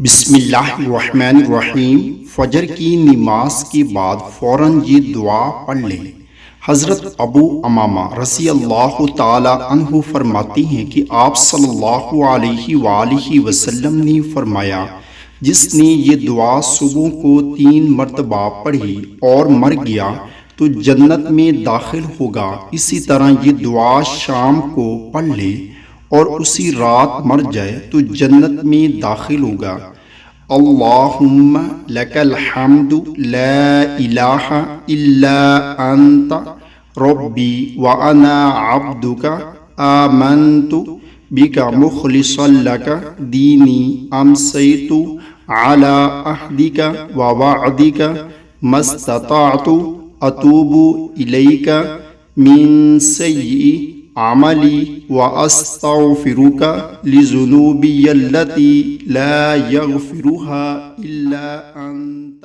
بسم اللہ الرحمن الرحیم۔ فجر کی نماز کے بعد فوراً یہ دعا پڑھ لیں۔ حضرت ابو امامہ رضی اللہ تعالی عنہ فرماتے ہیں کہ آپ صلی اللہ علیہ وآلہ وسلم نے فرمایا، جس نے یہ دعا صبح کو 3 مرتبہ پڑھی اور مر گیا تو جنت میں داخل ہوگا۔ اسی طرح یہ دعا شام کو پڑھ لے اور اسی رات مر جائے تو جنت میں داخل ہوگا۔ اللہم لک الحمد لا الہ الا انت ربی وانا عبدک آمنت بک مخلصا لک دینی امسیت علی عہدک ووعدک ما استطعت اتوب الیک من سیئ عملی واستغفرک لذنوبی التی لا یغفرها الا انت۔